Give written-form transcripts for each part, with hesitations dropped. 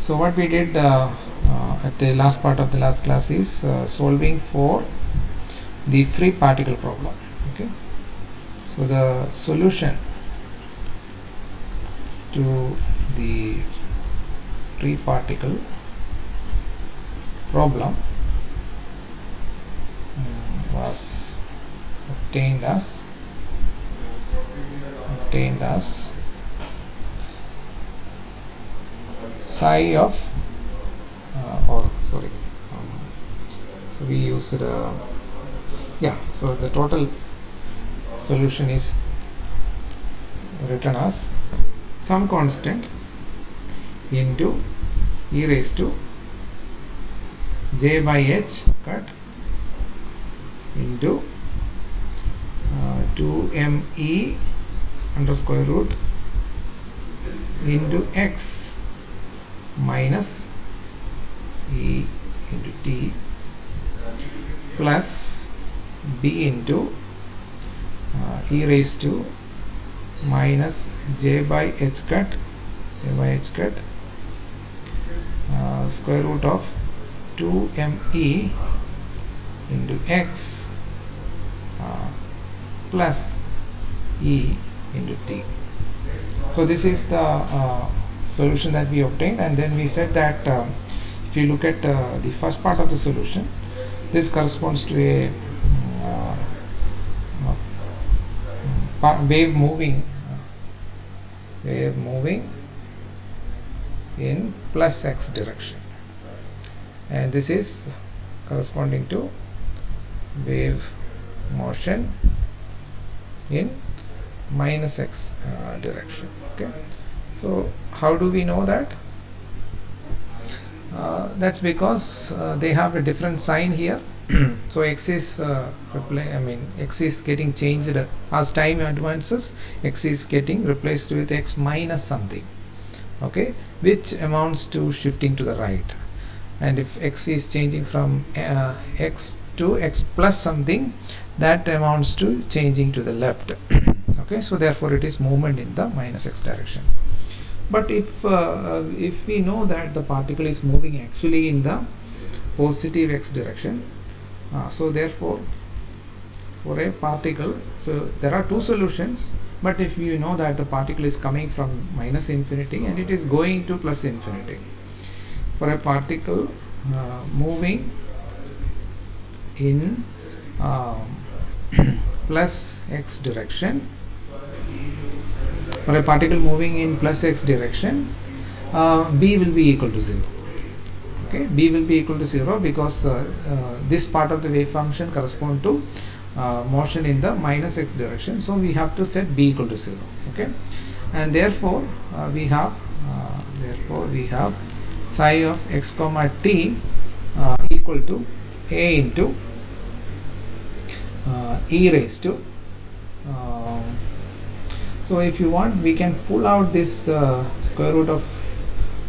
So what we did at the last part of the last class is solving for the free particle problem. Okay, so the solution to the free particle problem was obtained as psi of so we used so the total solution is written as some constant into e raised to j by h cut into 2me under square root into x minus e into t plus b into e raised to minus j by h cut square root of 2me into x plus e into t. So this is the solution that we obtained, and then we said that if you look at the first part of the solution, this corresponds to a wave moving in plus x direction, and this is corresponding to wave motion in minus x direction. Okay, so how do we know that? That's because they have a different sign here. So x is x is getting changed as time advances. X is getting replaced with x minus something, okay, which amounts to shifting to the right. And if x is changing from x to x plus something, that amounts to changing to the left. Okay, so therefore it is movement in the minus x direction. But if we know that the particle is moving actually in the positive x direction, so therefore for a particle, so there are two solutions, but if you know that the particle is coming from minus infinity and it is going to plus infinity, for a particle moving in plus x direction, for a particle moving in plus x direction, b will be equal to 0. Okay, b will be equal to 0 because this part of the wave function corresponds to motion in the minus x direction, so we have to set b equal to 0. Okay, and therefore we have psi of x comma t equal to a into e raised to so if you want, we can pull out this square root of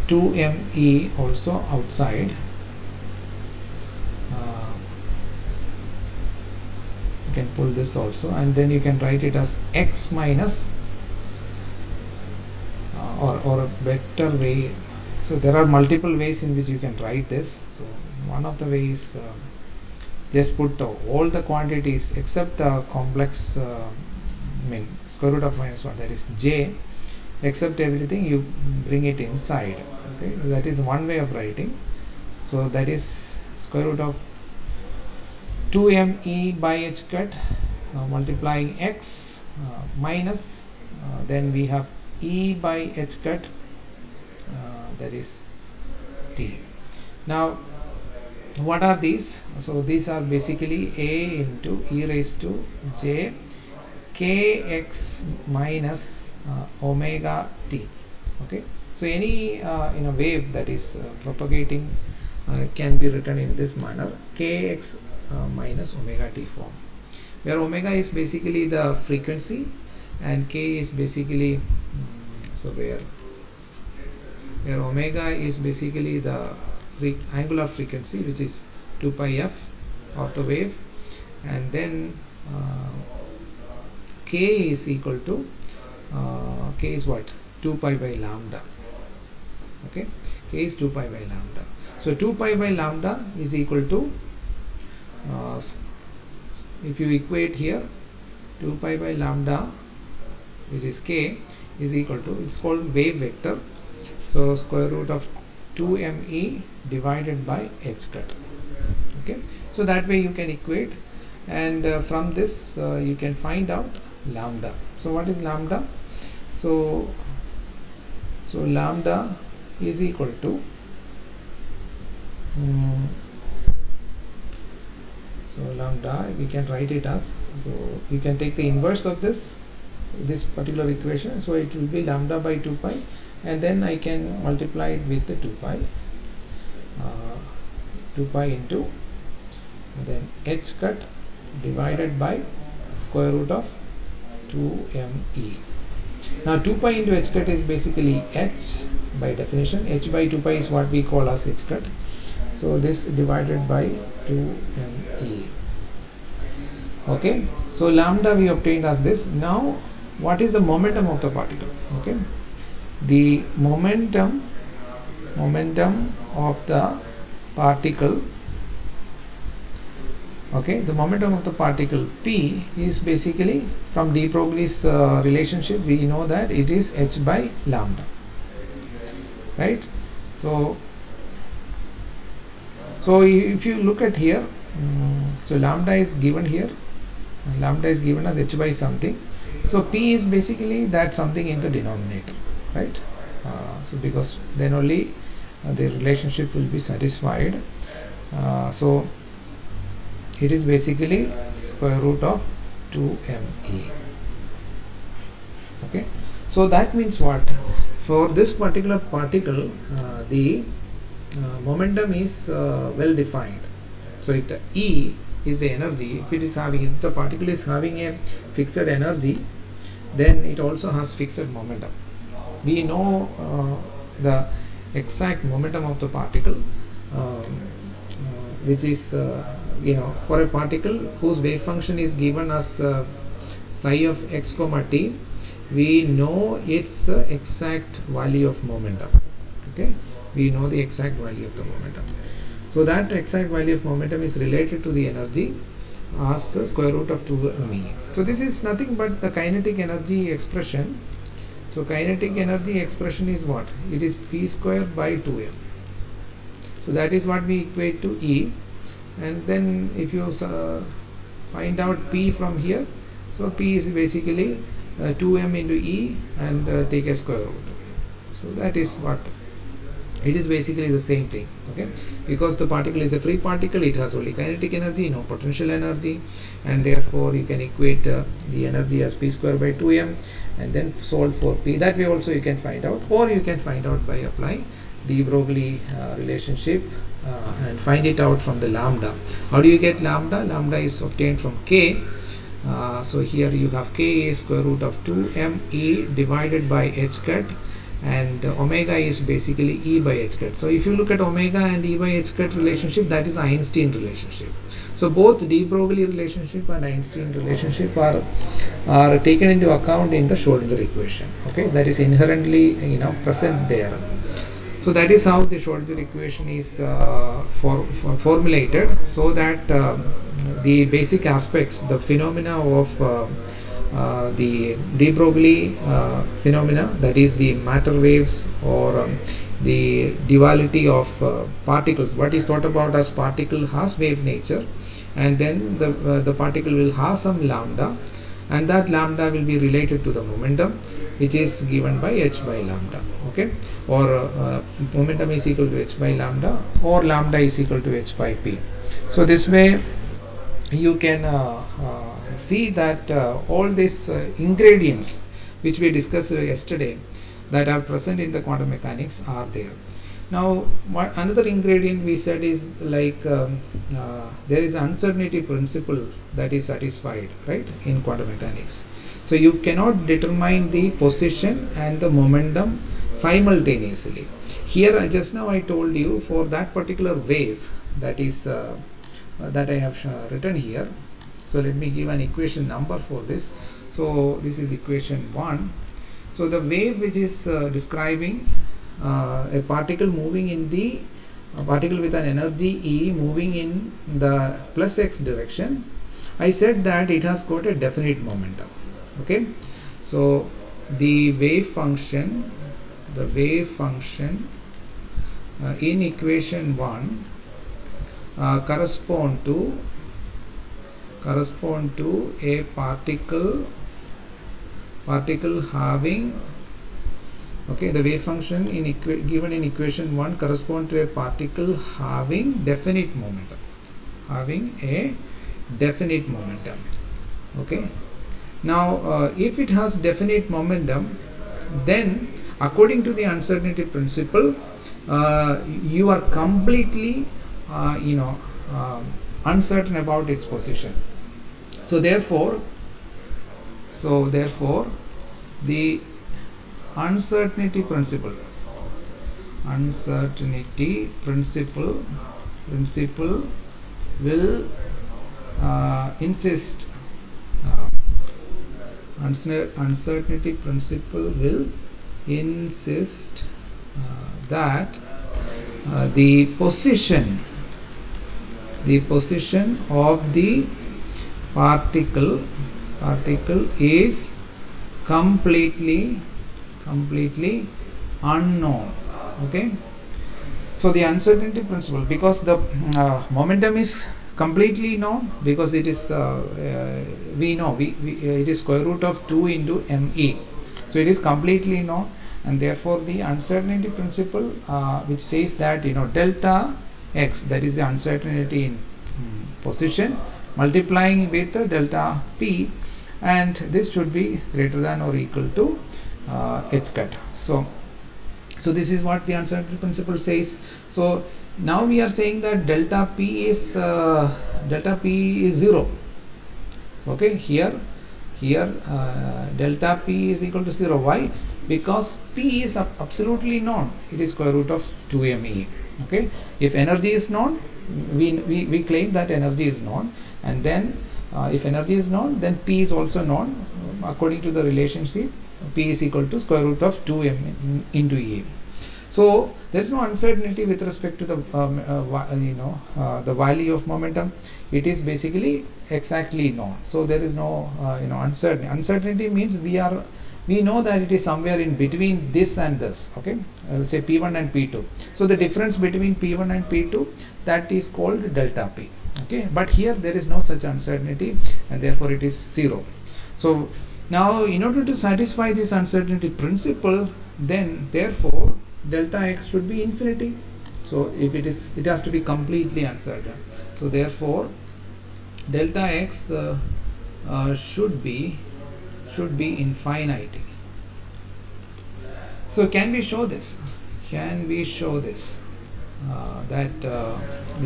2me also outside. You can pull this also, and then you can write it as x minus or a better way. So there are multiple ways in which you can write this. So one of the ways, just put all the quantities except the complex square root of minus 1, that is j, except everything you bring it inside. Okay, so that is one way of writing. So that is square root of 2me by h cut multiplying x minus then we have e by h cut that is t. Now what are these? So these are basically a into e raised to j kx minus omega t. Okay, so any wave that is propagating can be written in this manner, kx minus omega t form, where omega is basically the frequency and k is basically where omega is basically the angular frequency, which is 2 pi f of the wave, and then k is equal to k is what, 2 pi by lambda. Okay, K is 2 pi by lambda. So 2 pi by lambda is equal to, if you equate here, 2 pi by lambda, which is K, is equal to, it's called wave vector. So square root of 2me divided by h cut. Okay, so that way you can equate, and from this you can find out lambda. So what is lambda? So lambda is equal to so lambda, we can write it as, so you can take the inverse of this particular equation, so it will be lambda by 2 pi, and then I can multiply it with the 2 pi, 2 pi into then h cut divided by square root of 2me. Now 2 pi into h cut is basically h by definition. H by 2 pi is what we call as h cut. So this divided by 2me. Okay, so lambda we obtained as this. Now what is the momentum of the particle? Okay, the momentum of the particle, okay, the momentum of the particle P is basically, from de Broglie's relationship, we know that it is h by lambda, right? So if you look at here, so lambda is given here, lambda is given as h by something, so P is basically that something in the denominator, right? So because then only the relationship will be satisfied. So it is basically square root of 2me. Okay, so that means what? For this particular particle, the momentum is well defined. So if the E is the energy, if the particle is having a fixed energy, then it also has fixed momentum. We know the exact momentum of the particle, which is for a particle whose wave function is given as psi of x comma t, we know its exact value of momentum. Okay, we know the exact value of the momentum. So that exact value of momentum is related to the energy as square root of 2me. So this is nothing but the kinetic energy expression. So kinetic energy expression is what? It is p square by 2m. So that is what we equate to E. And then if you find out P from here, so P is basically 2m into E, and take a square root. So that is what it is, basically the same thing. Okay, because the particle is a free particle, it has only kinetic energy, no potential energy, and therefore you can equate the energy as p square by 2m, and then solve for P. That way also you can find out, or you can find out by applying de Broglie relationship and find it out from the lambda. How do you get lambda? Lambda is obtained from K. So here you have K is square root of 2me divided by h cut, and omega is basically E by h cut. So if you look at omega and E by h cut relationship, that is Einstein relationship. So both de Broglie relationship and Einstein relationship are taken into account in the Schrodinger equation. Okay, that is inherently present there. So that is how the Schrodinger equation is formulated, so that the basic aspects, the phenomena of the de Broglie phenomena, that is the matter waves or the duality of particles, what is thought about as particle has wave nature, and then the particle will have some lambda, and that lambda will be related to the momentum, which is given by h by lambda. Okay, or momentum is equal to h by lambda, or lambda is equal to h by p. So this way you can see that all these ingredients which we discussed yesterday that are present in the quantum mechanics are there. Now another ingredient we said is like there is uncertainty principle that is satisfied, right, in quantum mechanics. So you cannot determine the position and the momentum simultaneously. Here just now I told you, for that particular wave, that is that I have written here. So let me give an equation number for this. So this is equation 1. So the wave which is describing a particle moving in the particle with an energy E moving in the plus x direction, I said that it has got a definite momentum. Okay, so the wave function in equation 1 correspond to a particle having, okay, the wave function given in equation 1 correspond to a particle having definite momentum, okay. Now if it has definite momentum, then according to the uncertainty principle, you are completely uncertain about its position. So therefore the uncertainty principle will insist uncertainty principle will insist that the position of the particle is completely unknown. Okay, so the uncertainty principle, because the momentum is completely known, because it is we know it is square root of 2 into me, so it is completely known, and therefore the uncertainty principle which says that delta x, that is the uncertainty in position, multiplying with delta p, and this should be greater than or equal to h cut. So this is what the uncertainty principle says. So now we are saying that delta p is 0. Okay, here delta p is equal to 0. Why? Because p is absolutely known, it is square root of 2me. Okay, if energy is known, we claim that energy is known, and then if energy is known, then p is also known. According to the relationship, p is equal to square root of 2m into e. So there is no uncertainty with respect to the the value of momentum. It is basically exactly known. So there is no uncertainty. Uncertainty means we know that it is somewhere in between this and this. Okay, say P1 and P2. So the difference between P1 and P2, that is called delta P. Okay, but here there is no such uncertainty, and therefore it is 0. So now, in order to satisfy this uncertainty principle, then therefore delta x should be infinity. So if it has to be completely uncertain. So therefore delta x should be infinite. So can we show this? That the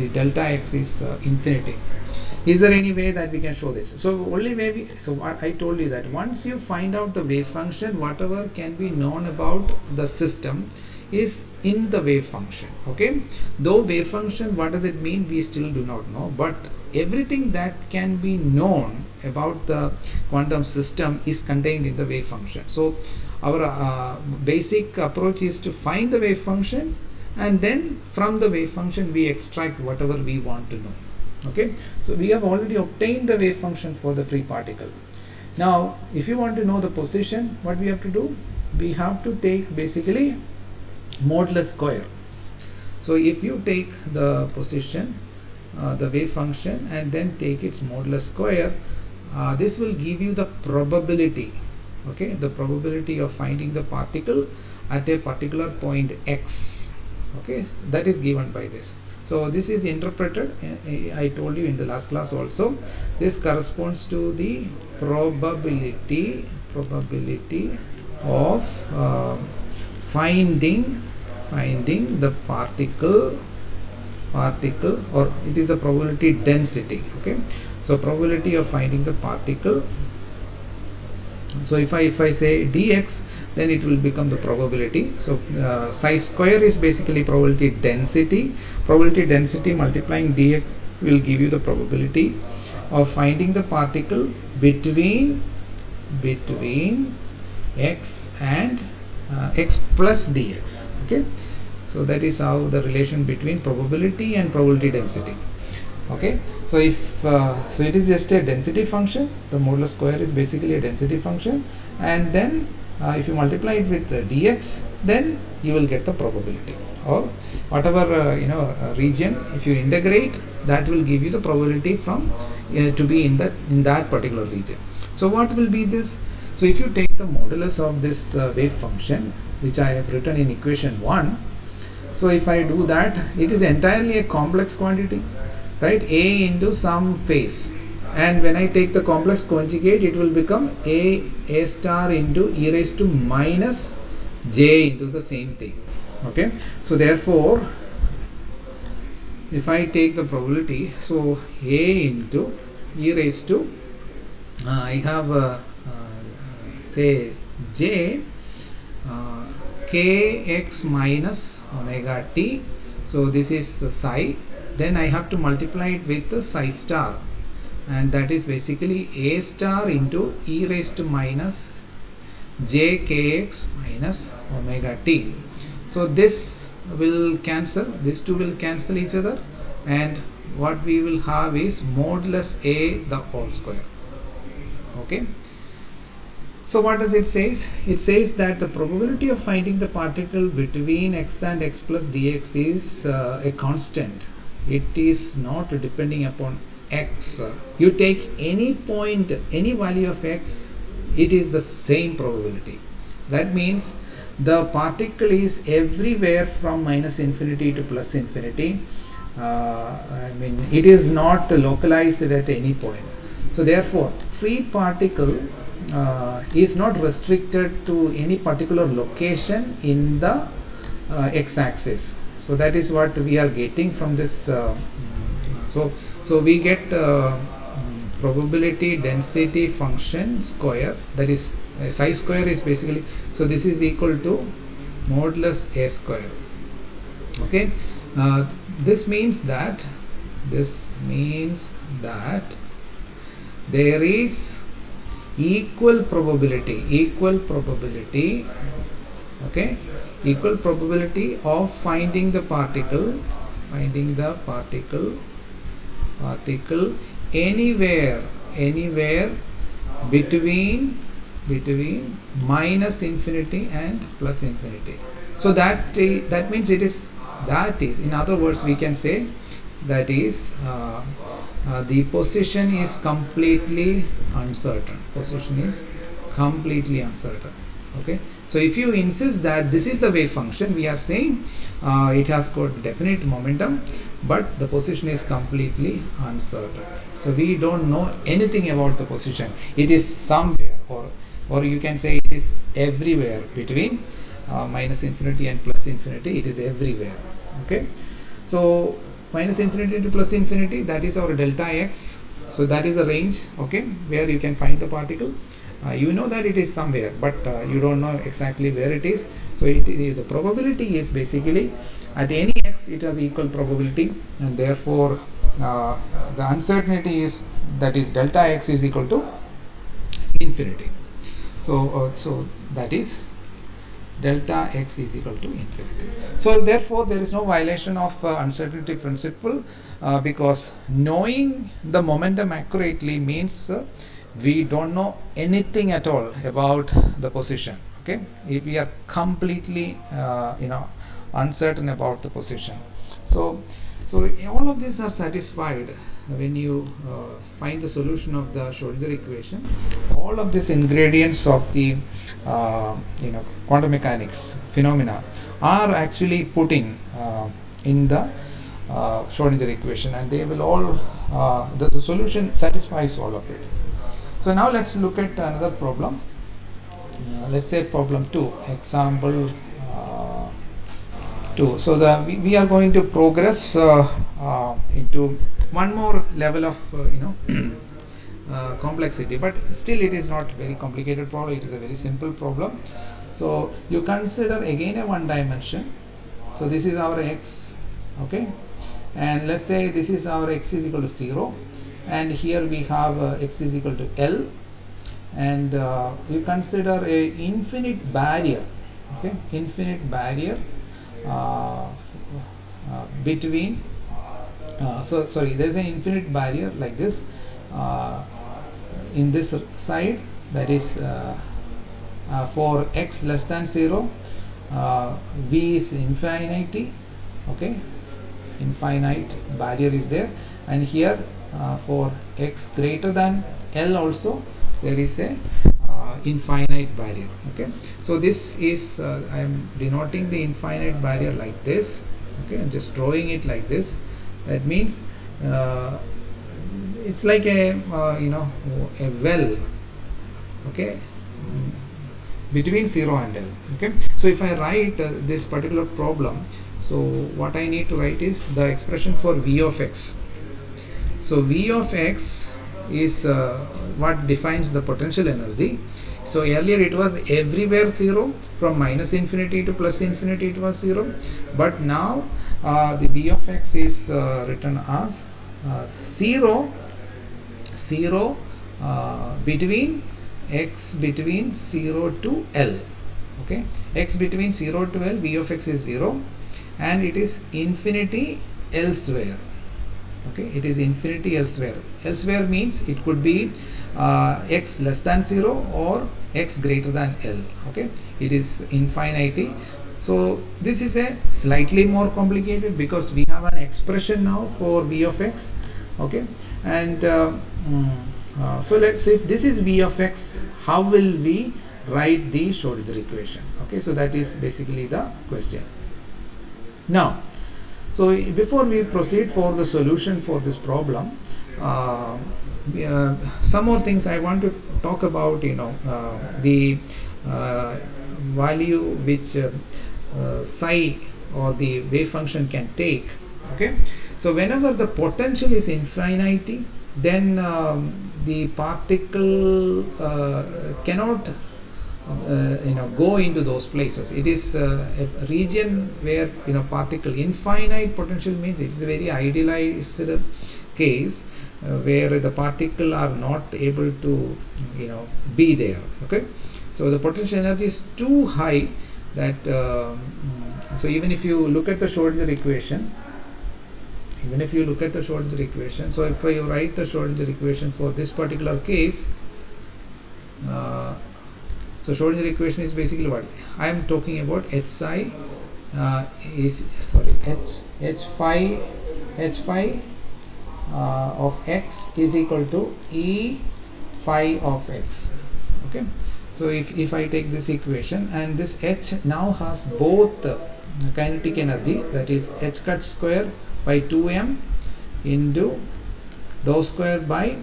delta x is infinity? Is there any way that we can show this? So only way I told you that once you find out the wave function, whatever can be known about the system is in the wave function. Okay, though wave function, what does it mean, we still do not know, but everything that can be known about the quantum system is contained in the wave function. So our basic approach is to find the wave function, and then from the wave function we extract whatever we want to know. Okay, so we have already obtained the wave function for the free particle. Now if you want to know the position, what we have to do, we have to take basically modulus square. So if you take the position, the wave function, and then take its modulus square, this will give you the probability. Okay, the probability of finding the particle at a particular point x. Okay, that is given by this. So this is interpreted, I told you in the last class also, this corresponds to the probability of finding the particle, or it is a probability density. Okay, so probability of finding the particle. So if I say dx, then it will become the probability. So psi square is basically probability density. Probability density multiplying dx will give you the probability of finding the particle between x and x plus dx. Okay, so that is how the relation between probability and probability density. Okay, so if so it is just a density function. The modulus square is basically a density function, and then if you multiply it with dx, then you will get the probability, or whatever region, if you integrate, that will give you the probability from to be in that particular region. So what will be this? So if you take the modulus of this wave function, which I have written in equation 1, so if I do that, it is entirely a complex quantity, right? A into some phase, and when I take the complex conjugate, it will become a star into e raised to minus j into the same thing. Okay, so therefore if I take the probability, so a into e raised to I have say j kx minus omega t, so this is psi, then I have to multiply it with the psi star, and that is basically a star into e raised to minus j kx minus omega t. So this will cancel, these two will cancel each other, and what we will have is modulus a the whole square. Okay, so what does it says? It says that the probability of finding the particle between x and x plus dx is a constant. It is not depending upon x. You take any point, any value of x, it is the same probability. That means the particle is everywhere from minus infinity to plus infinity. I mean, it is not localized at any point. So therefore free particle is not restricted to any particular location in the x-axis. So that is what we are getting from this. So we get probability density function square, that is psi square is basically, so this is equal to modulus a square. Okay, this means that there is equal probability, okay, equal probability of finding the particle anywhere between minus infinity and plus infinity. So that means it is, in other words, we can say that is the position is completely uncertain. Okay, so if you insist that this is the wave function, we are saying it has got definite momentum, but the position is completely uncertain. So we don't know anything about the position. It is somewhere, or you can say it is everywhere between minus infinity and plus infinity. It is everywhere. Okay, so minus infinity to plus infinity, that is our delta x. So that is the range, okay, where you can find the particle. You know that it is somewhere, but you don't know exactly where it is. So the probability is basically at any x it has equal probability, and therefore the uncertainty is, that is delta x is equal to infinity. So that is delta x is equal to infinity. So therefore there is no violation of uncertainty principle, because knowing the momentum accurately means we don't know anything at all about the position. Okay, we are completely uncertain about the position. So all of these are satisfied when you find the solution of the Schrodinger equation. All of these ingredients of the quantum mechanics phenomena are actually put in the Schrodinger equation, and they will all the solution satisfies all of it. So now let's look at another problem. Let's say problem 2, example 2. So we are going to progress into one more level of complexity, but still it is not very complicated problem. It is a very simple problem. So you consider again a one dimension. So this is our x, okay, and let's say this is our x is equal to 0, and here we have x is equal to L, and you consider a infinite barrier, okay, infinite barrier uh, between sorry, there is an infinite barrier like this in this side, that is for x less than 0, v is infinity, okay, infinite barrier is there, and here for x greater than L also there is a infinite barrier. Okay, so this is I am denoting the infinite barrier like this. Okay, I'm just drawing it like this. That means it's like a a well, okay, between 0 and L. Okay, so if I write this particular problem, so what I need to write is the expression for v of x. So v of x is what defines the potential energy. So earlier it was everywhere 0, from minus infinity to plus infinity it was 0, but now the v of x is written as 0 between x between 0 to L. Okay, x between 0 to L, v of x is 0, and it is infinity elsewhere. Okay, it is infinity elsewhere. Elsewhere means it could be x less than 0 or x greater than L. Okay, it is infinity. So this is a slightly more complicated because we have an expression now for v of x. Okay, and so let's say if this is v of x, how will we write the Schrodinger equation? Okay, so that is basically the question. Now, so before we proceed for the solution for this problem, some more things I want to talk about. The value which psi or the wave function can take. Okay, so whenever the potential is infinity, then the particle cannot go into those places. It is a region where particle infinite potential means it is a very idealized case where the particle are not able to be there. Okay, so the potential energy is too high that so even if you look at the Schrodinger equation, so if I write the Schrodinger equation for this particular case, so Schrodinger equation is basically what I am talking about. H psi H phi of x is equal to E phi of x. Okay, so if I take this equation, and this H now has both kinetic energy, that is h cut square by 2m into dou square by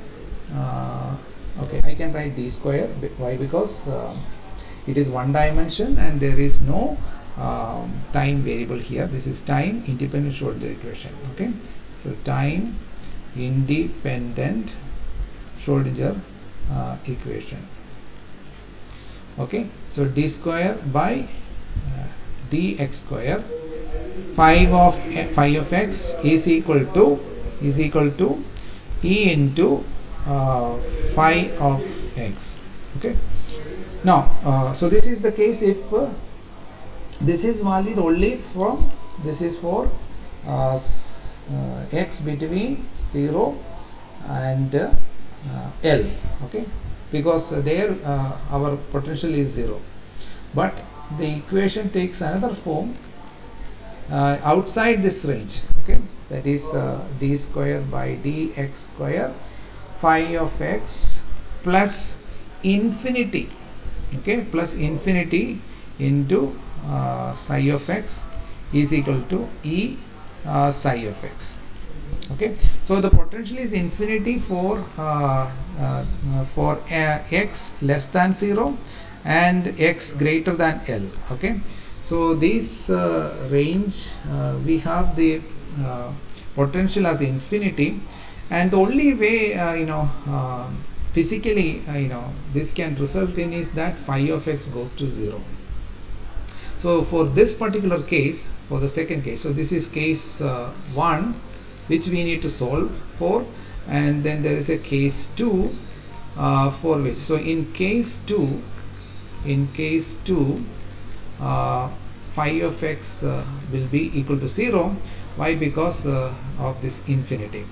okay, I can write d square. Why? Because it is one dimension and there is no time variable here. This is time independent Schrodinger equation. Okay, so time independent Schrodinger equation. Okay, so d square by dx square phi of x is equal to E into phi of x. Okay, now so this is the case if this is valid only from this is for x between 0 and L. Okay, because there our potential is 0, but the equation takes another form outside this range. Okay, that is d square by dx square phi of x plus infinity. Okay, plus infinity into psi of x is equal to E psi of x. Okay, so the potential is infinity for x less than 0 and x greater than L. Okay, so this range we have the potential as infinity, and the only way physically this can result in is that phi of x goes to 0. So for this particular case, for the second case, so this is case 1 which we need to solve for, and then there is a case 2 for which, so in case 2 phi of x will be equal to 0. Why? Because of this infinity.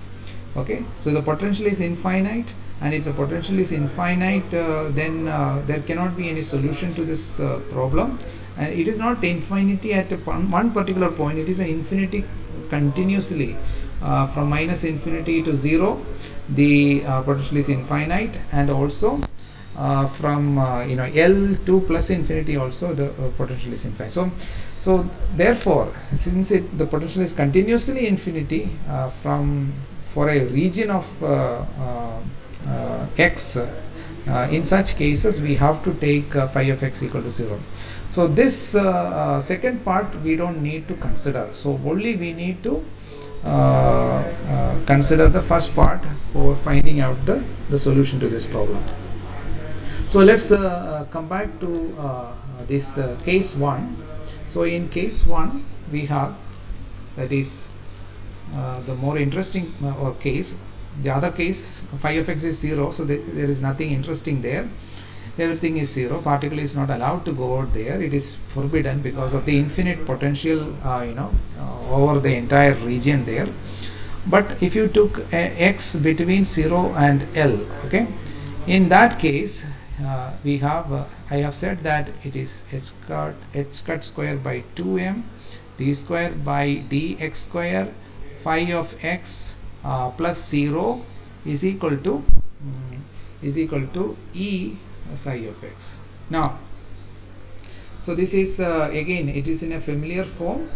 Okay, so the potential is infinite, and if the potential is infinite, then there cannot be any solution to this problem. And it is not infinity at one particular point, it is an infinity continuously. From minus infinity to 0, the potential is infinite, and also from L to plus infinity also the potential is infinite. So therefore, since the potential is continuously infinity for a region of x, in such cases we have to take phi of x equal to 0. So this second part we don't need to consider. So only we need to consider the first part for finding out the solution to this problem. So let's come back to this case 1. So in case 1 we have, that is the more interesting case. The other case, phi of x is 0, so there is nothing interesting there. Everything is 0. Particle is not allowed to go out there. It is forbidden because of the infinite potential over the entire region there. But if you took x between 0 and L, okay, in that case we have I have said that it is h cut square by 2m d square by dx square phi of x plus 0 is equal to e psi of x. Now, so this is again it is in a familiar form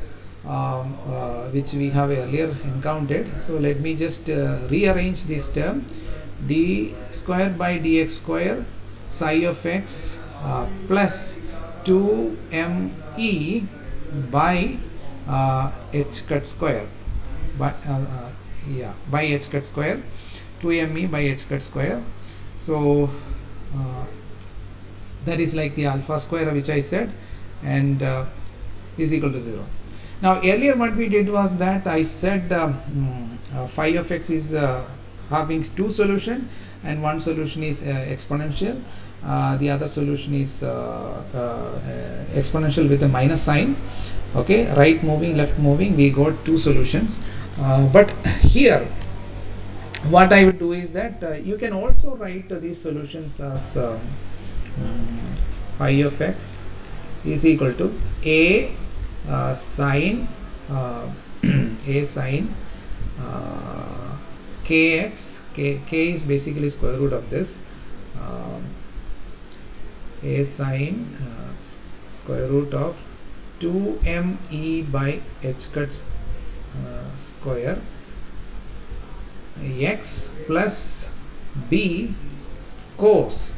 which we have earlier encountered. So let me just rearrange this term: d square by dx square psi of x plus 2me by h cut square by h cut square, 2me by h cut square. So that is like the alpha square which I said, and is equal to 0. Now earlier what we did was that I said phi of x is having two solutions, and one solution is exponential, the other solution is exponential with a minus sign. Okay, right moving, left moving, we got two solutions. But here what I would do is that you can also write these solutions as phi of x is equal to a sine kx. K is basically square root of this, a sine square root of 2me by h cut square x plus b cos.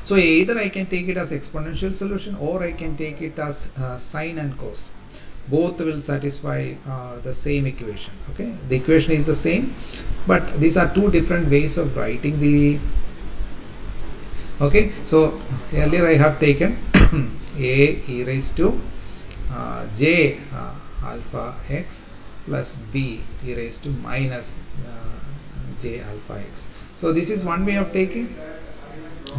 So either I can take it as exponential solution, or I can take it as sine and cos. Both will satisfy the same equation. Okay, the equation is the same, but these are two different ways of writing the. Okay, so earlier I have taken a e raised to j alpha x plus b e raised to minus j alpha x. So this is one way of taking.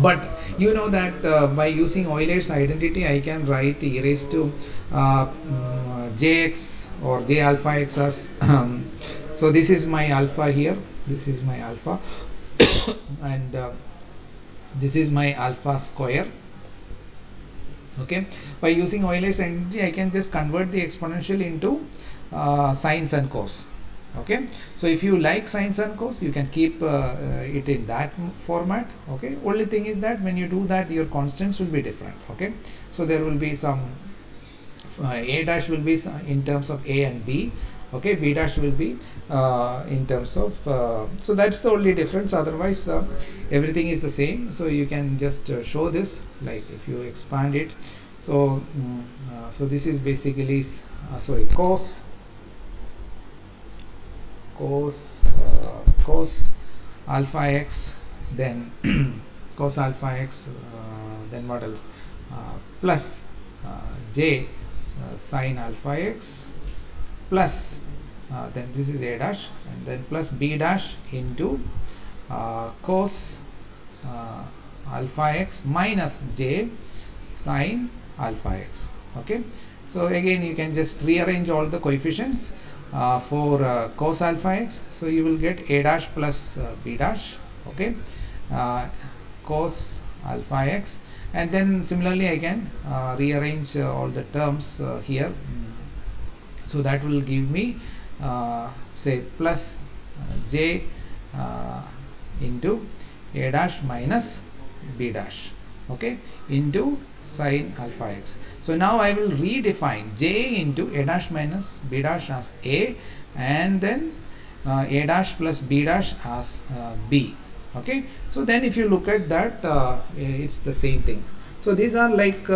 But you know that by using Euler's identity, I can write e raised to jx or j alpha x as so this is my alpha here, this is my alpha and this is my alpha square. Okay, by using Euler's identity, I can just convert the exponential into sines and cos. Okay, so if you like sines and cos, you can keep it in that format. Okay, only thing is that when you do that, your constants will be different. Okay, so there will be some a dash will be in terms of a and b. Okay, b dash will be in terms of so that's the only difference. Otherwise everything is the same. So you can just show this, like if you expand it. So so this is basically cos alpha x, then cos alpha x, then what else, plus j sine alpha x plus then this is a dash, and then plus b dash into cos alpha x minus j sine alpha x. Okay, so again you can just rearrange all the coefficients for cos alpha x. So you will get a dash plus b dash. Okay, cos alpha x, and then similarly I can rearrange all the terms here. So that will give me say plus j into a dash minus b dash, okay, into sin alpha x. So now I will redefine j into a dash minus b dash as a, and then a dash plus b dash as b. Okay, so then if you look at that, it's the same thing. So these are like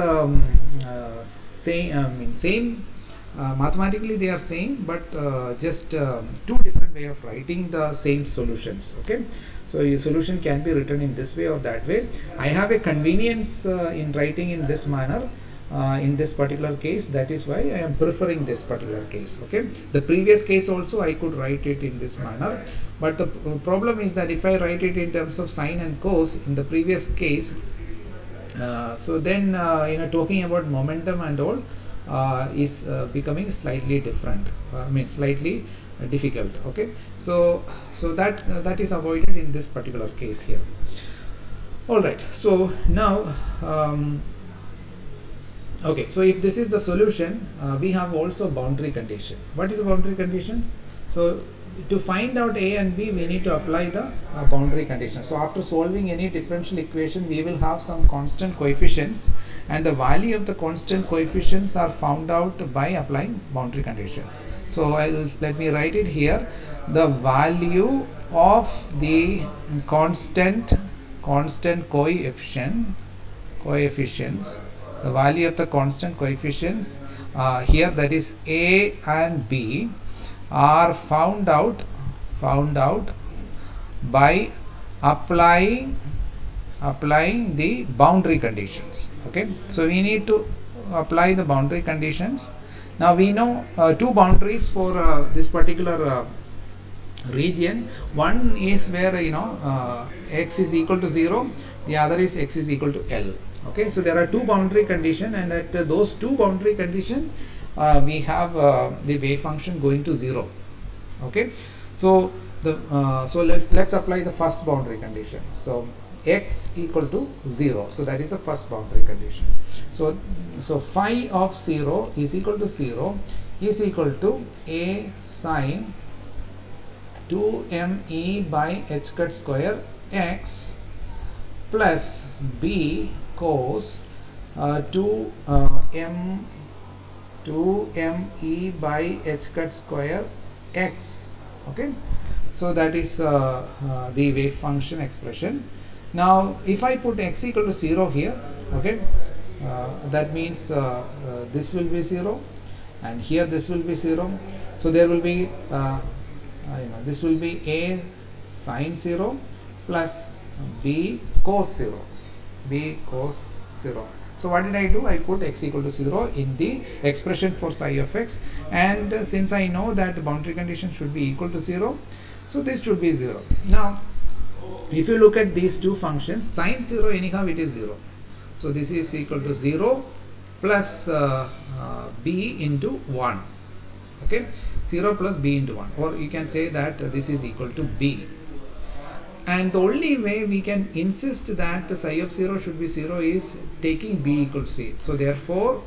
same mathematically they are same, but just two different way of writing the same solutions. Okay, so your solution can be written in this way or that way. I have a convenience in writing in this manner in this particular case. That is why I am preferring this particular case. Okay, the previous case also I could write it in this manner, but the problem is that if I write it in terms of sine and cos in the previous case, so then talking about momentum and all is becoming slightly different, slightly difficult. Okay, so that is avoided in this particular case here. All right, so now okay, so if this is the solution, we have also boundary condition. What is the boundary conditions? So to find out a and b, we need to apply the boundary condition. So after solving any differential equation, we will have some constant coefficients, and the value of the constant coefficients are found out by applying boundary condition. So let me write it here. The value of the constant coefficients, the value of the constant coefficients here, that is a and b, are found out by applying the boundary conditions. Okay, so we need to apply the boundary conditions. Now we know two boundaries for this particular region. One is where x is equal to 0, the other is x is equal to L. Okay, so there are two boundary conditions, and at those two boundary conditions we have the wave function going to 0. Okay, so let's apply the first boundary condition. So x equal to 0, so that is the first boundary condition. So phi of 0 is equal to 0 is equal to a sine 2me by h cut square x plus b cos 2me by h cut square x. Okay, so that is the wave function expression. Now if I put x equal to 0 here, okay, that means this will be 0, and here this will be 0. So there will be this will be a sine 0 plus b cos 0, So what did I do? I put x equal to 0 in the expression for psi of x, and since I know that the boundary condition should be equal to 0, so this should be 0. Now if you look at these two functions, sine 0 anyhow it is 0, so this is equal to 0 plus b into 1. Okay, 0 plus b into 1, or you can say that this is equal to b. And the only way we can insist that the psi of 0 should be 0 is taking b equal to c. So therefore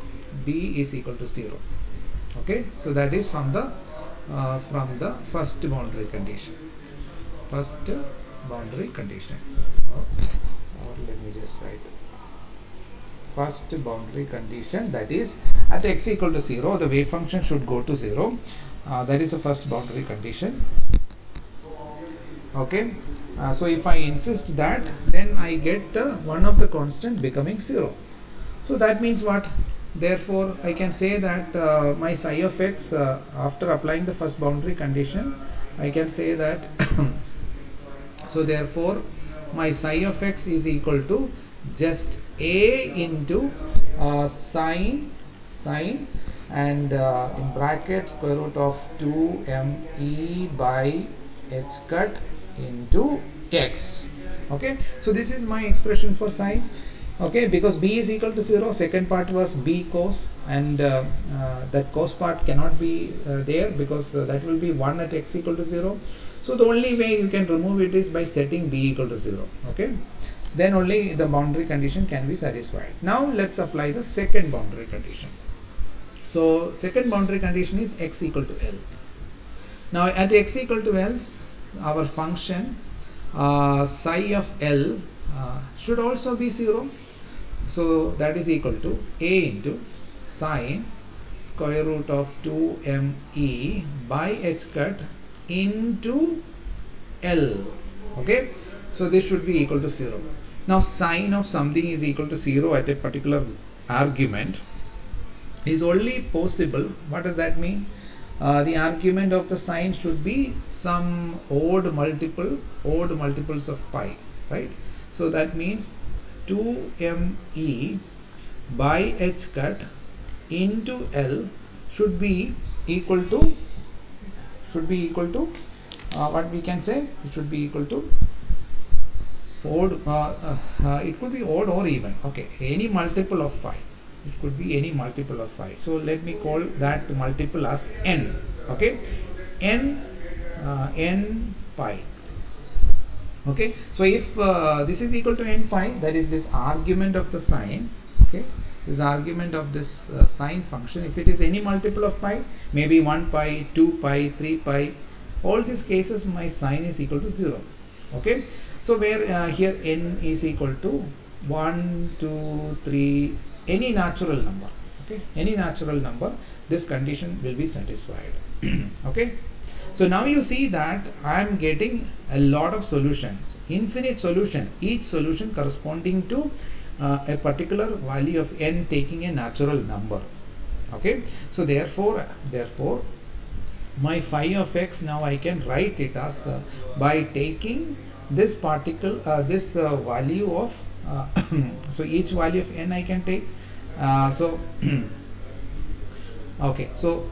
b is equal to 0. Okay, so that is from the first boundary condition. Or let me just write first boundary condition, that is at x equal to 0 the wave function should go to 0. That is the first boundary condition. Okay, so if I insist that, then I get one of the constant becoming 0. So that means what? Therefore I can say that my psi of x after applying the first boundary condition, I can say that so therefore my psi of x is equal to just a into sine and in bracket square root of 2me by h cut into x. Okay, so this is my expression for sine. Okay, because b is equal to 0, second part was b cos, and that cos part cannot be there, because that will be 1 at x equal to 0. So the only way you can remove it is by setting b equal to 0. Okay, then only the boundary condition can be satisfied. Now let's apply the second boundary condition. So second boundary condition is x equal to L. Now at x equal to L, our function psi of L should also be 0. So that is equal to a into sine square root of 2me by h cut into L. Okay, so this should be equal to 0. Now sine of something is equal to 0 at a particular argument is only possible. What does that mean? The argument of the sine should be some odd multiples of pi, right? So that means 2me by h cut into L should be equal to what we can say, it should be equal to odd, it could be odd or even. Okay, any multiple of phi. It could be any multiple of phi. So let me call that multiple as n. Okay, n pi. Okay, so if this is equal to n pi, that is this argument of the sine. Okay, this argument of this sine function, if it is any multiple of pi, maybe 1 pi, 2 pi, 3 pi, all these cases my sine is equal to 0. Okay, so where here n is equal to 1, 2, 3, any natural number. Okay, any natural number, this condition will be satisfied. Okay, so now you see that I am getting a lot of solutions, infinite solution, each solution corresponding to a particular value of n taking a natural number. Okay, so therefore my phi of x, now I can write it as by taking this particle value of so each value of n I can take. Okay, so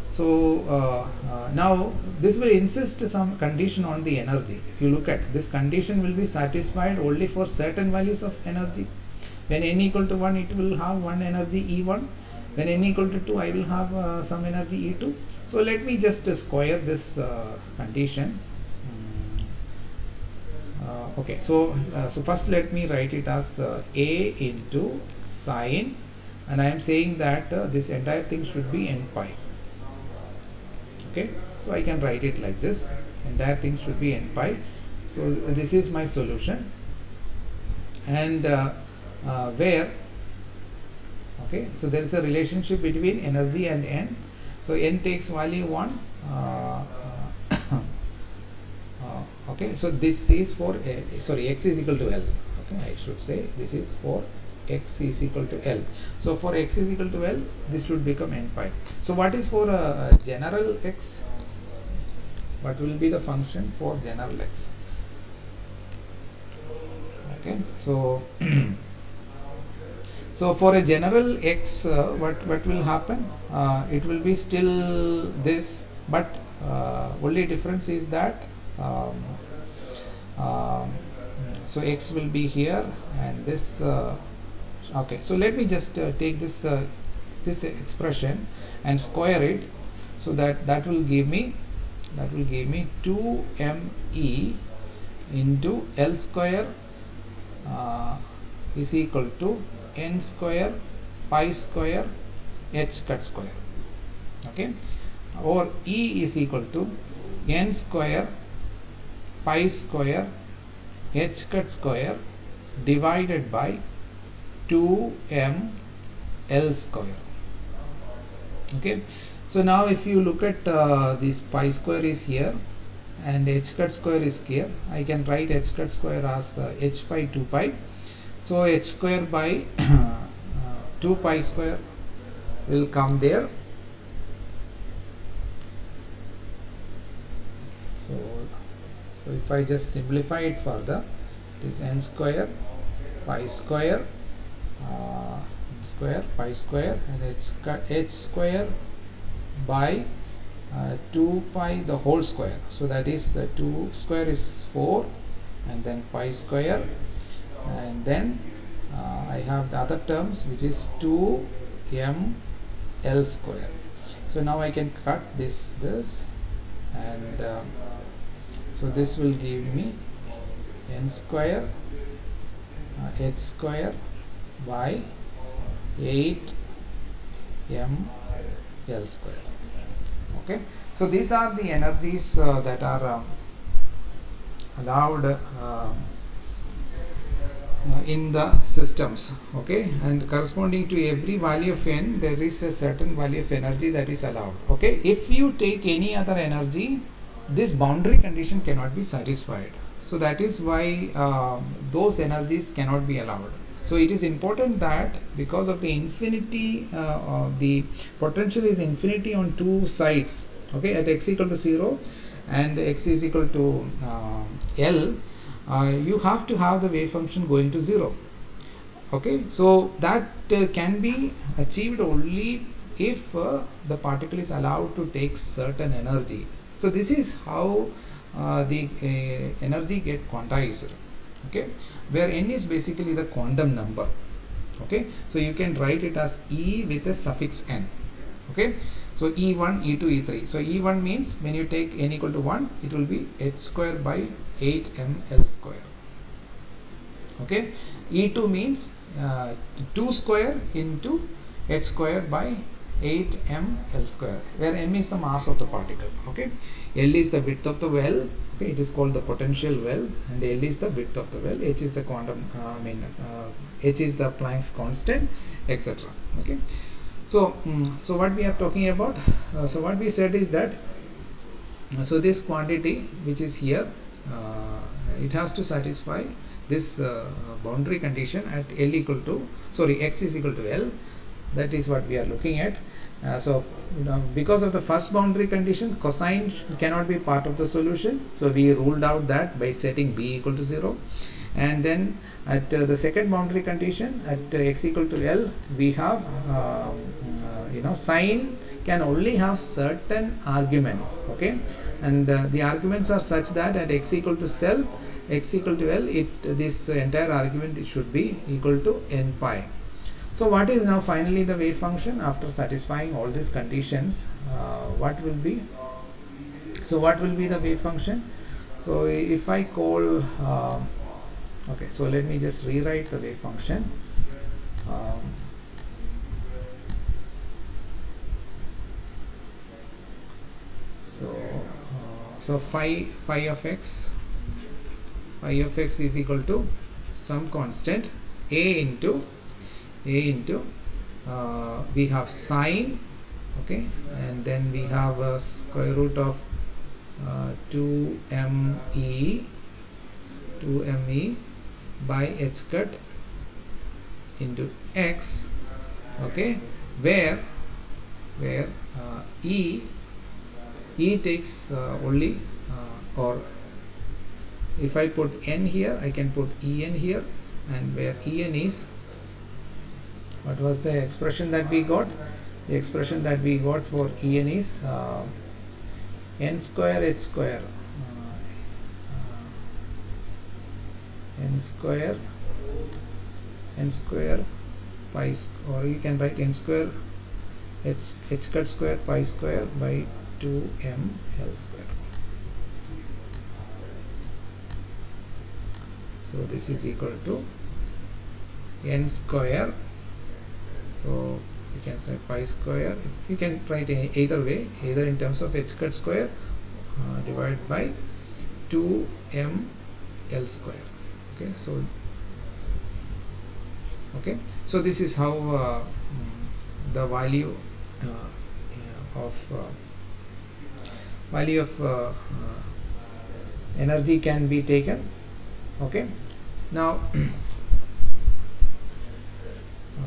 now this will insist some condition on the energy. If you look at this, condition will be satisfied only for certain values of energy. When n equal to 1, it will have one energy E1. When n equal to 2, I will have some energy E2. So let me just square this condition. Okay, so first let me write it as a into sine, and I am saying that this entire thing should be n pi. Okay, so I can write it like this, entire thing should be n pi. So this is my solution, and where, okay, so there is a relationship between energy and n. So n takes value 1. Okay, so this is for x is equal to L. Okay, I should say this is for x is equal to L. So for x is equal to L, this should become n pi. So what is for general x? What will be the function for general x? Okay, so so for a general x, what will happen? It will be still this, but only difference is that so x will be here, and this okay, so let me just take this this expression and square it, so that will give me 2me into L square is equal to n square pi square h cut square. Okay, or E is equal to n square pi square h cut square divided by 2m L square. Okay, so now if you look at this pi square is here and h cut square is here, I can write h cut square as h pi 2 pi. So h square by 2 pi square will come there. So if I just simplify it further, it is n square pi square pi square and h square by 2 pi the whole square. So that is 2 square is 4, and then pi square, and then I have the other terms, which is 2m L square. So now I can cut this and so this will give me n square h square by 8 m L square. Okay, so these are the energies that are allowed in the systems. Okay, and corresponding to every value of n, there is a certain value of energy that is allowed. Okay, if you take any other energy, this boundary condition cannot be satisfied. So that is why those energies cannot be allowed. So it is important that because of the infinity, the potential is infinity on two sides. Okay, at x equal to 0 and x is equal to L, you have to have the wave function going to 0. Okay, so that can be achieved only if the particle is allowed to take certain energy. So this is how the energy get quantized. Okay, where n is basically the quantum number. Okay, so you can write it as E with a suffix n. Okay, so E1, E2, E3. So E1 means when you take n equal to 1, it will be h square by 8mL square. Okay, E2 means 2 square into h square by 8mL square, where m is the mass of the particle. Okay, L is the width of the well. Okay, it is called the potential well, and L is the width of the well. H is the quantum, H is the Planck's constant, etc. Okay, so so what we are talking about, so what we said is that so this quantity which is here, it has to satisfy this boundary condition at L equal to, sorry, x is equal to L. That is what we are looking at. So because of the first boundary condition, cosine cannot be part of the solution, so we ruled out that by setting b equal to 0. And then at the second boundary condition, at x equal to L, we have sine can only have certain arguments. Okay, and the arguments are such that at x equal to L, this entire argument should be equal to n pi. So what is now finally the wave function after satisfying all these conditions? What will be? So what will be the wave function? So if I call, okay, so let me just rewrite the wave function. So phi of x is equal to some constant a into we have sine, okay, and then we have a square root of 2me by h cut into x, okay, where e takes only or if I put n here, I can put en here, and where en is, what was the expression that we got? The expression that we got for en is n square h square, n square pi, or you can write n square h cut square pi square by 2mL square. So this is equal to n square, so you can say pi square, you can write either way, either in terms of h cut square divided by 2mL square. Okay, so this is how the value of energy can be taken. Okay, now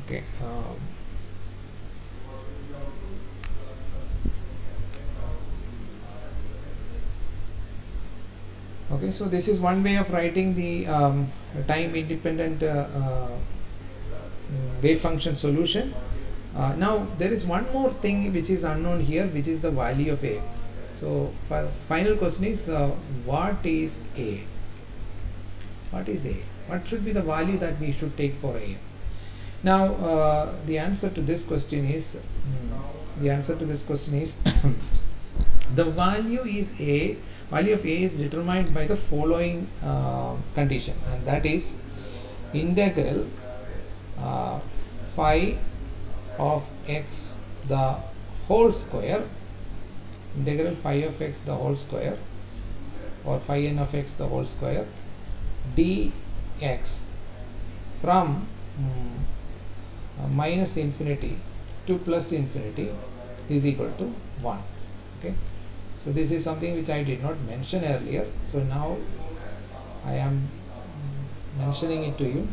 okay, okay, so this is one way of writing the time independent wave function solution. Now there is one more thing which is unknown here, which is the value of A. So final question is what is A? What is A? What should be the value that we should take for a? Now the answer to this question is the value of a is determined by the following condition, and that is integral phi of x the whole square, integral phi of x the whole square, or phi n of x the whole square dx from minus infinity to plus infinity is equal to 1. Okay, so this is something which I did not mention earlier, so now I am mentioning it to you.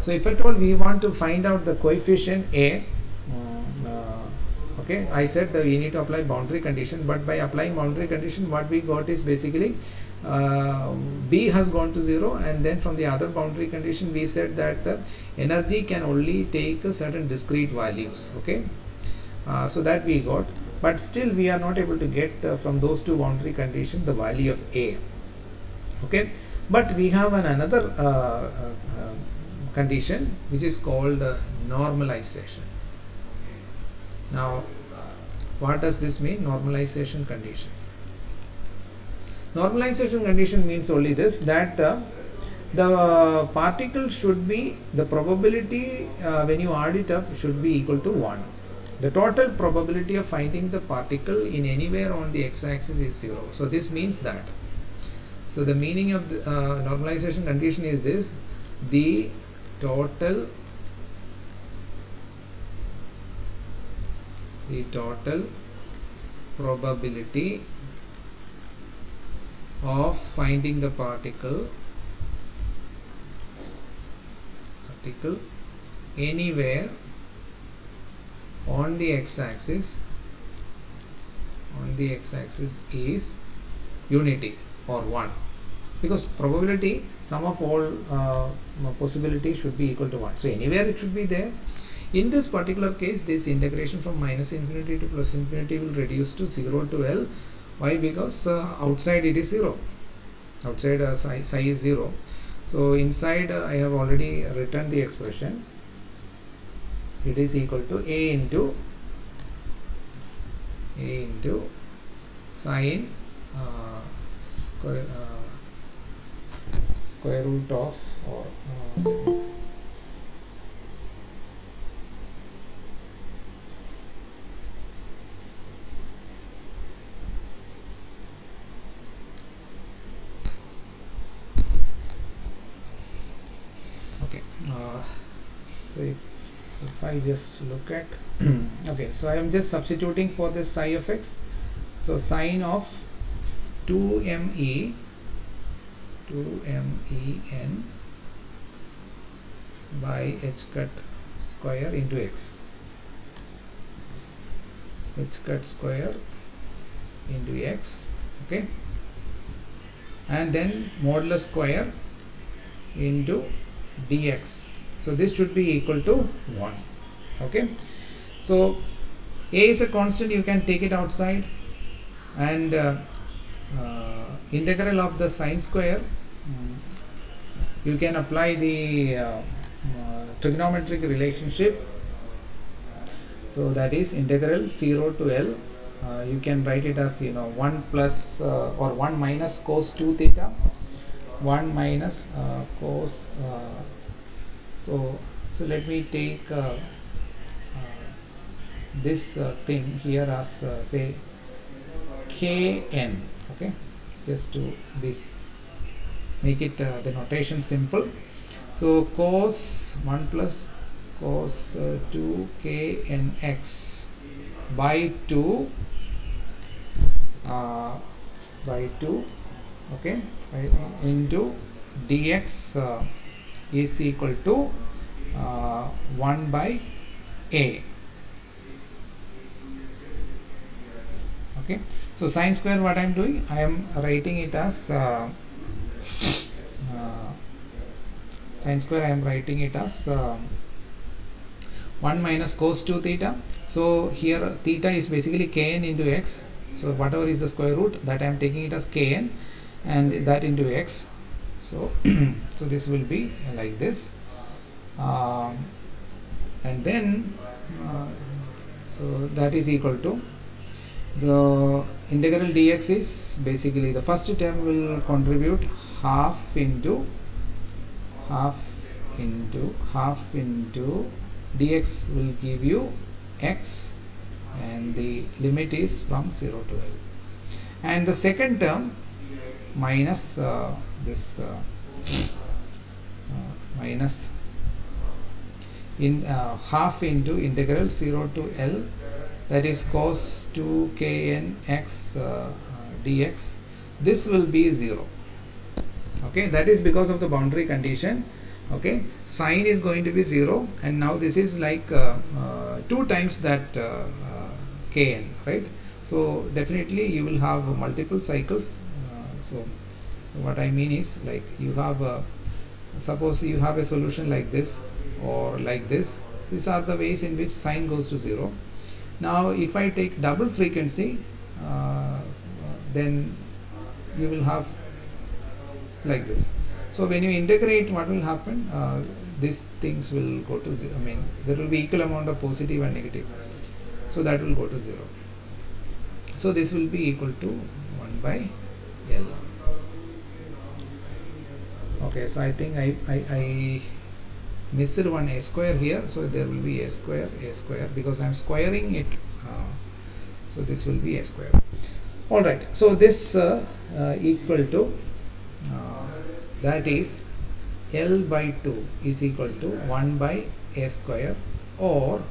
So if at all we want to find out the coefficient a, okay, I said we need to apply boundary condition, but by applying boundary condition what we got is basically b has gone to 0, and then from the other boundary condition we said that the energy can only take certain discrete values. Okay, so that we got, but still we are not able to get from those two boundary conditions the value of a. Okay, but we have another condition which is called normalization. Now what does this mean, normalization condition? Normalization condition means only this, that the particle should be, the probability when you add it up should be equal to 1. The total probability of finding the particle in anywhere on the x-axis is 0. So this means that, so the meaning of the normalization condition is this: the total probability of finding the particle anywhere on the x-axis is unity or 1, because probability, sum of all possibilities should be equal to 1. So anywhere it should be there. In this particular case, this integration from minus infinity to plus infinity will reduce to 0 to L. Why? Because outside it is 0, outside psi is 0. So inside I have already written the expression. It is equal to a into sine square root of, or okay, so if I just look at okay, so I am just substituting for this psi of x. So sine of 2me n by h cut square into x, h cut square into x, okay, and then modulus square into dx. So this should be equal to 1. Okay, so a is a constant, you can take it outside, and integral of the sine square, you can apply the trigonometric relationship. So that is integral 0 to L. You can write it as 1 plus or 1 minus cos 2 theta, 1 minus cos so let me take this thing here as say kn. Okay, just to make it the notation simple. So cos 1 plus cos 2 knx by 2 okay, into dx is equal to 1 by a. Okay, so sine square, what I am doing, I am writing it as sine square, I am writing it as 1 minus cos 2 theta. So here theta is basically kn into x. So whatever is the square root, that I am taking it as kn, and that into x. So so this will be like this, and then so that is equal to the integral dx is basically the first term will contribute half into half into dx will give you x, and the limit is from 0 to L, and the second term minus this minus in half into integral 0 to L, that is cos 2 kn x dx. This will be 0. Okay, that is because of the boundary condition. Okay, sine is going to be 0, and now this is like 2 times that kn, right? So definitely you will have multiple cycles. So what I mean is, like, you have suppose you have a solution like this or like this. These are the ways in which sine goes to 0. Now if I take double frequency, then you will have like this. So when you integrate, what will happen? These things will go to 0. I mean, there will be equal amount of positive and negative, so that will go to 0. So this will be equal to 1 by L. Okay, so I think I missed one a square here, so there will be a square because I am squaring it, so this will be a square. Alright, so this equal to that is L by 2 is equal to 1 by a square, or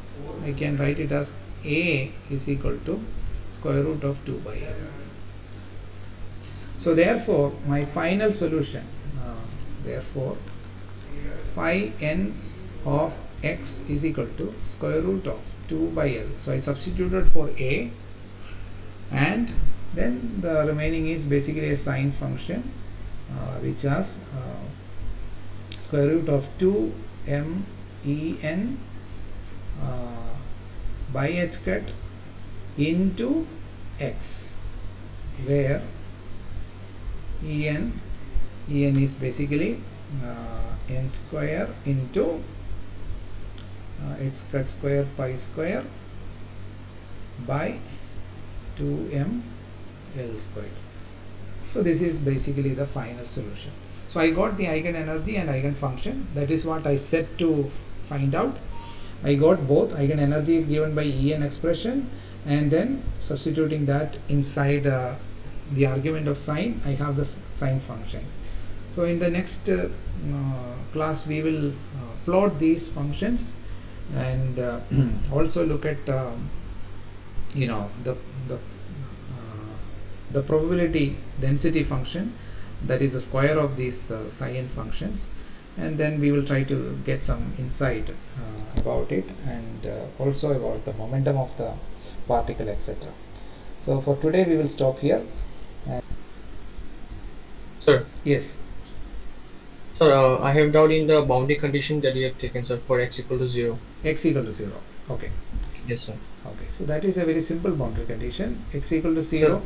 I can write it as a is equal to square root of 2 by L. So therefore my final solution, therefore phi n of x is equal to square root of 2 by L. So I substituted for a, and then the remaining is basically a sine function, which has square root of 2 m e n by h cut into x, where en is basically n square into h cut square pi square by 2m L square. So this is basically the final solution. So I got the eigenenergy and eigenfunction. That is what I set to find out. I got both. Eigenenergy is given by En expression, and then substituting that inside the argument of sine, I have the sine function. So in the next class we will plot these functions, and also look at you know, the probability density function, that is the square of these psi n functions, and then we will try to get some insight about it, and also about the momentum of the particle, etc. So for today we will stop here. Sir, Yes. sir, I have doubt in the boundary condition that you have taken, sir, for x equal to 0. X equal to 0. Okay. Yes, sir. Okay. So that is a very simple boundary condition. X equal to 0. Sir,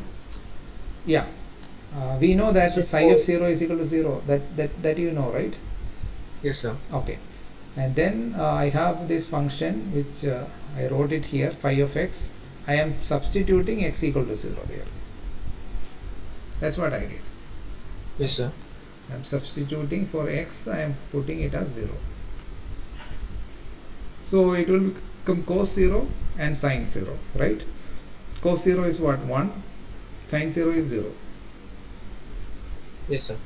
Yeah. We know that sir, psi of 0 is equal to 0. That you know, right? yes, sir. Okay. And then I have this function which I wrote it here, phi of x. I am substituting x equal to 0 there. That's what I did. Yes, sir. I am substituting for x, I am putting it as 0. So it will become cos 0 and sin 0, right? Cos 0 is what? 1. Sin 0 is 0. Yes, sir.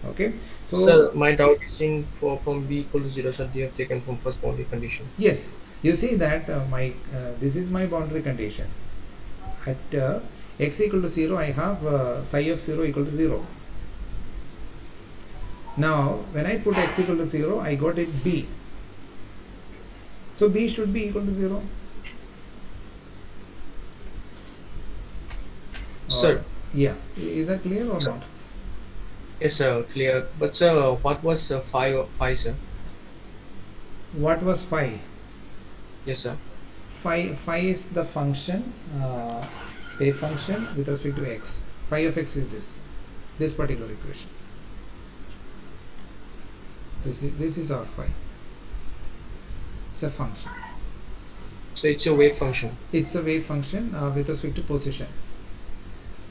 Okay. So Sir, my doubt is in from b equal to 0, sir, you have taken from first boundary condition. yes, you see that this is my boundary condition. At x equal to 0, I have psi of 0 equal to 0. Now when I put x equal to 0, I got it b. So b should be equal to 0. Sir, Yeah. Is that clear or not? yes, sir, clear. But sir, what was phi, sir? What was phi? Yes, sir. Phi is the function, a function with respect to x. Phi of x is this particular equation. This is our phi. It's a function. So it's a wave function. It's a wave function with respect to position.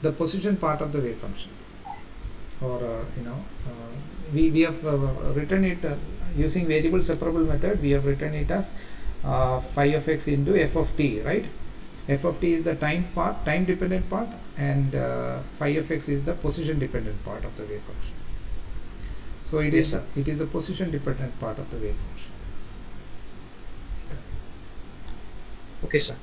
The position part of the wave function, or we have written it using variable separable method. We have written it as phi of x into f of t, right? F of t is the time part, time dependent part, and phi of x is the position dependent part of the wave function. So it Yes. is the position dependent part of the wave function. Okay, sir.